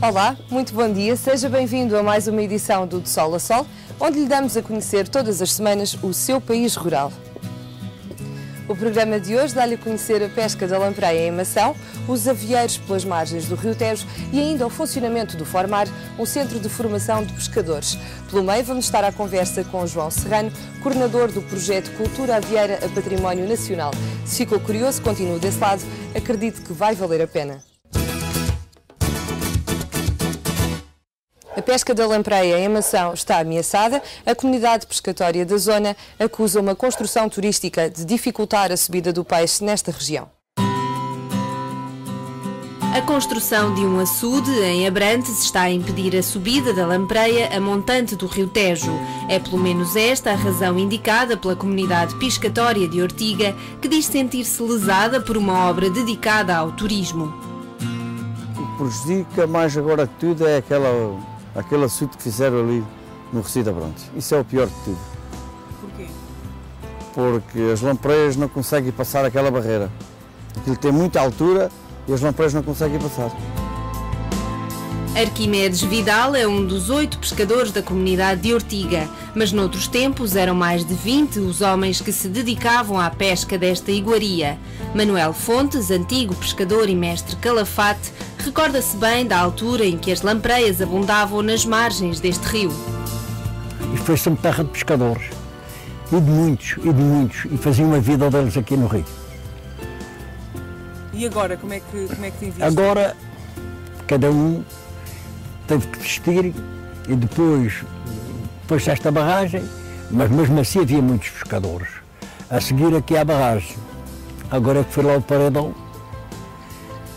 Olá, muito bom dia, seja bem-vindo a mais uma edição do De Sol a Sol, onde lhe damos a conhecer todas as semanas o seu país rural. O programa de hoje dá-lhe a conhecer a pesca da lampreia em Mação, os avieiros pelas margens do Rio Tejo e ainda o funcionamento do Formar, um centro de formação de pescadores. Pelo meio vamos estar à conversa com João Serrano, coordenador do projeto Cultura Avieira a Património Nacional. Se ficou curioso, continue desse lado, acredito que vai valer a pena. A pesca da lampreia em Mação está ameaçada. A comunidade pescatória da zona acusa uma construção turística de dificultar a subida do peixe nesta região. A construção de um açude em Abrantes está a impedir a subida da lampreia a montante do Rio Tejo. É pelo menos esta a razão indicada pela comunidade pescatória de Ortiga, que diz sentir-se lesada por uma obra dedicada ao turismo. O que prejudica mais agora que tudo é aquele açude que fizeram ali no Recio de Abrantes. Isso é o pior de tudo. Porquê? Porque as lampreias não conseguem passar aquela barreira. Aquilo tem muita altura e as lampreias não conseguem passar. Arquimedes Vidal é um dos 8 pescadores da comunidade de Ortiga, mas noutros tempos eram mais de 20 os homens que se dedicavam à pesca desta iguaria. Manuel Fontes, antigo pescador e mestre calafate, recorda-se bem da altura em que as lampreias abundavam nas margens deste rio. Isto foi sempre terra de pescadores, e de muitos, e faziam a vida deles aqui no rio. E agora, como é que tem visto? Agora, cada um teve que vestir e depois esta barragem, mas mesmo assim havia muitos pescadores. A seguir aqui à barragem, agora é que foi lá o paredão,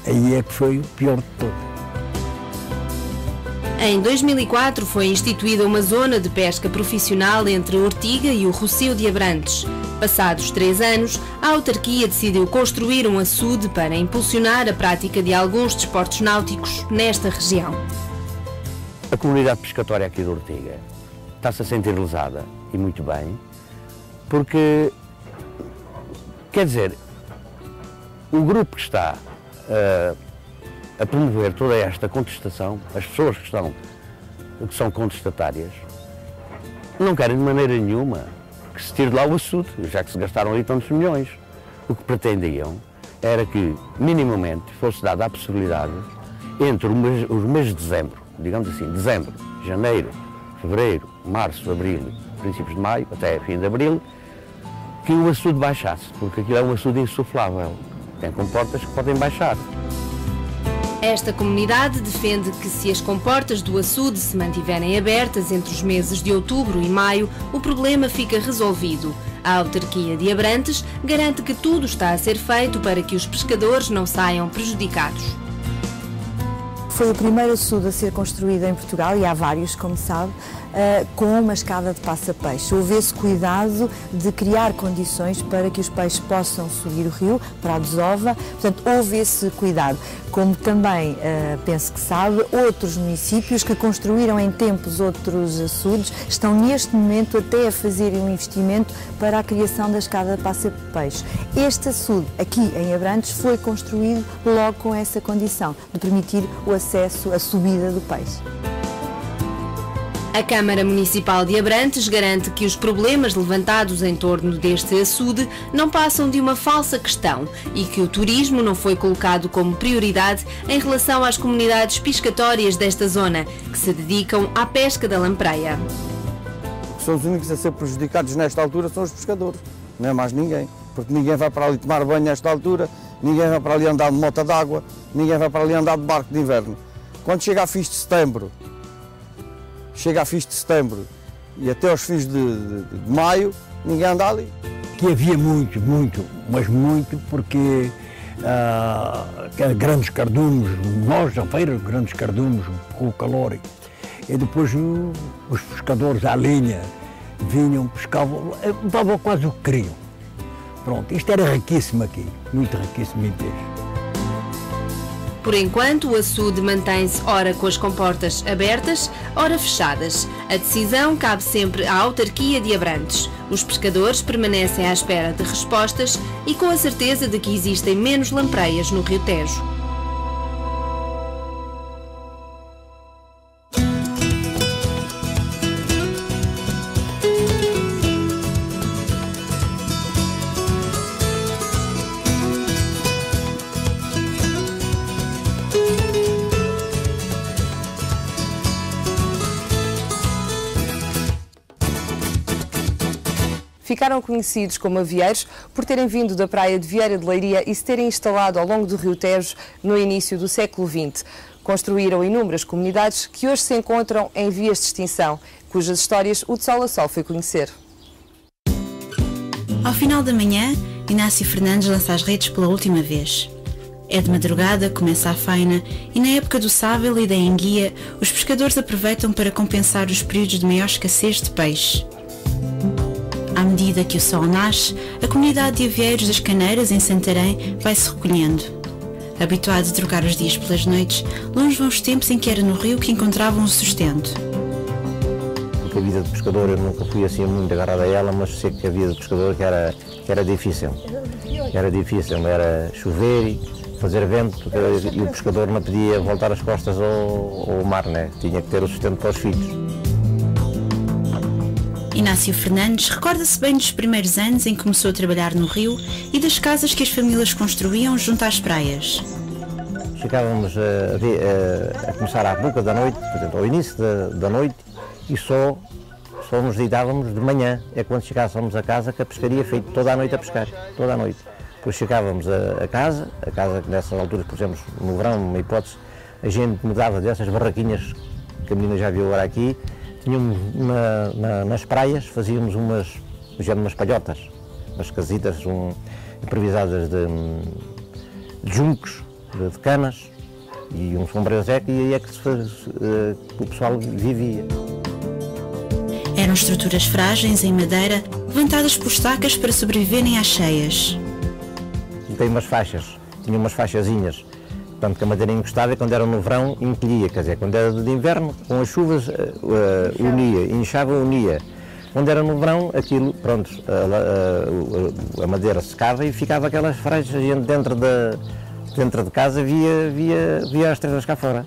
aí é que foi o pior de todo. Em 2004 foi instituída uma zona de pesca profissional entre Ortiga e o Rocio de Abrantes. Passados 3 anos, a autarquia decidiu construir um açude para impulsionar a prática de alguns desportos náuticos nesta região. A comunidade pescatória aqui de Ortiga está-se a sentir lesada, e muito bem, porque, quer dizer, o grupo que está a promover toda esta contestação, as pessoas que são contestatárias, não querem de maneira nenhuma que se tire de lá o açude, já que se gastaram ali tantos milhões. O que pretendiam era que, minimamente, fosse dada a possibilidade, entre os meses de dezembro, digamos assim, dezembro, janeiro, fevereiro, março, abril, princípios de maio, até fim de abril, que o açude baixasse, porque aquilo é um açude insuflável, tem comportas que podem baixar. Esta comunidade defende que, se as comportas do açude se mantiverem abertas entre os meses de outubro e maio, o problema fica resolvido. A autarquia de Abrantes garante que tudo está a ser feito para que os pescadores não saiam prejudicados. Foi o primeiro açude a ser construído em Portugal, e há vários, como sabe, com uma escada de passa-peixe. Houve esse cuidado de criar condições para que os peixes possam subir o rio, para a desova, portanto houve esse cuidado. Como também, penso que sabe, outros municípios que construíram em tempos outros açudes estão neste momento até a fazerem um investimento para a criação da escada de passa-peixe. Este açude, aqui em Abrantes, foi construído logo com essa condição, de permitir o acesso, a subida do peixe. A Câmara Municipal de Abrantes garante que os problemas levantados em torno deste açude não passam de uma falsa questão e que o turismo não foi colocado como prioridade em relação às comunidades pescatórias desta zona, que se dedicam à pesca da lampreia. São os únicos a ser prejudicados nesta altura são os pescadores, não é mais ninguém, porque ninguém vai para ali tomar banho nesta altura, ninguém vai para ali andar de moto d'água, ninguém vai para ali andar de barco de inverno. Quando chega a fins de setembro, e até aos fins de maio, ninguém anda ali. Que havia muito, mas muito, porque grandes cardumes, nós, a feira, grandes cardumes, com o calor. E depois os pescadores à linha vinham, pescavam, levavam quase o que queriam. Pronto, isto era riquíssimo aqui, muito riquíssimo em peixe. Por enquanto, o açude mantém-se ora com as comportas abertas, ora fechadas. A decisão cabe sempre à autarquia de Abrantes. Os pescadores permanecem à espera de respostas e com a certeza de que existem menos lampreias no Rio Tejo. ficaram conhecidos como avieiros por terem vindo da praia de Vieira de Leiria e se terem instalado ao longo do Rio Tejo no início do século XX. Construíram inúmeras comunidades que hoje se encontram em vias de extinção, cujas histórias o De Sol a Sol foi conhecer. Ao final da manhã, Inácio Fernandes lança as redes pela última vez. É de madrugada, começa a faina e na época do sábado e da enguia, os pescadores aproveitam para compensar os períodos de maior escassez de peixe. À medida que o sol nasce, a comunidade de avieiros das Caneiras, em Santarém, vai-se recolhendo. Habituado a trocar os dias pelas noites, longe vão os tempos em que era no rio que encontravam o sustento. A vida de pescador eu nunca fui assim muito agarrado a ela, mas sei que a vida de pescador que era difícil. Era chover e fazer vento, e o pescador não podia voltar as costas ao mar, né? Tinha que ter o sustento para os filhos. Inácio Fernandes recorda-se bem dos primeiros anos em que começou a trabalhar no rio e das casas que as famílias construíam junto às praias. Chegávamos a começar à boca da noite, portanto, ao início da noite, e só nos deitávamos de manhã. É quando chegávamos a casa que a pescaria feito toda a noite a pescar, toda a noite. Depois chegávamos a casa que nessas alturas, por exemplo, no verão, numa hipótese, a gente mudava dessas barraquinhas que a menina já viu agora aqui, tínhamos nas praias, fazíamos umas palhotas, umas casitas improvisadas de juncos, de canas e um sombreiro-zeco, e aí é que o pessoal vivia. Eram estruturas frágeis em madeira, levantadas por estacas para sobreviverem às cheias. Tem umas faixas, tinha umas faixazinhas, portanto que a madeira encostava e quando era no verão encolhia, quer dizer, quando era de inverno, com as chuvas unia, inchava, unia. Quando era no verão, aquilo, pronto, a madeira secava e ficava aquelas faixas, dentro de casa via as estrelas cá fora.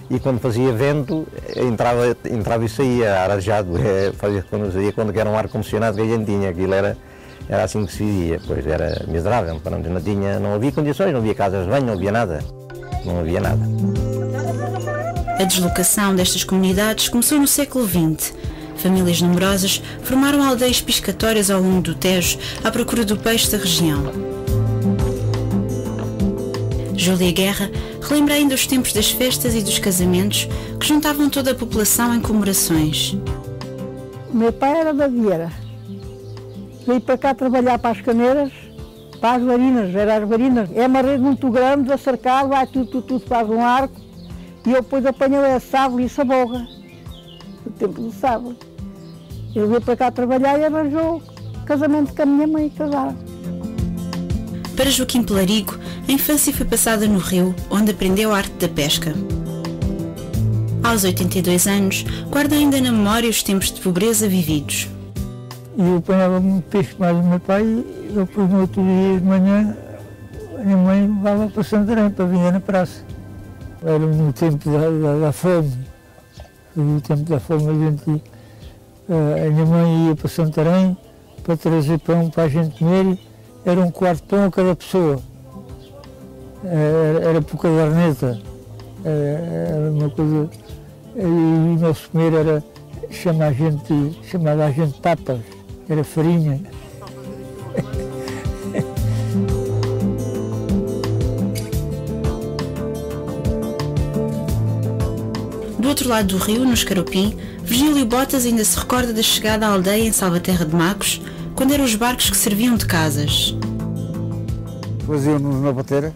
E quando fazia vento, entrava e saía arejado, quando era um ar-condicionado que a gente tinha, aquilo era assim que se vivia, pois era miserável, não havia condições, não havia casas de banho, não havia nada. A deslocação destas comunidades começou no século XX. Famílias numerosas formaram aldeias piscatórias ao longo do Tejo à procura do peixe da região. Júlia Guerra relembra ainda os tempos das festas e dos casamentos que juntavam toda a população em comemorações. O meu pai era da Vieira. Veio para cá trabalhar para as caneiras, para as varinas, É uma rede muito grande, a cercar, vai tudo faz um arco, e eu depois apanhei a sábado e saboga, no tempo do sábado. Ele veio para cá trabalhar e arranjou casamento com a minha mãe, casaram. Para Joaquim Pelarigo, a infância foi passada no rio, onde aprendeu a arte da pesca. Aos 82 anos, guarda ainda na memória os tempos de pobreza vividos. Eu apanhava muito peixe mais do meu pai, e depois no outro dia de manhã a minha mãe levava para Santarém para vender na praça. Era no tempo da fome. No tempo da fome a minha mãe ia para Santarém para trazer pão para a gente comer, era um quarto de pão a cada pessoa. Era por caderneta, era uma coisa. E o nosso comer era chamava a gente papas. Era farinha. Do outro lado do rio, no Escaropim, Virgílio Botas ainda se recorda da chegada à aldeia em Salvaterra de Macos, quando eram os barcos que serviam de casas. Faziam-nos na bateira,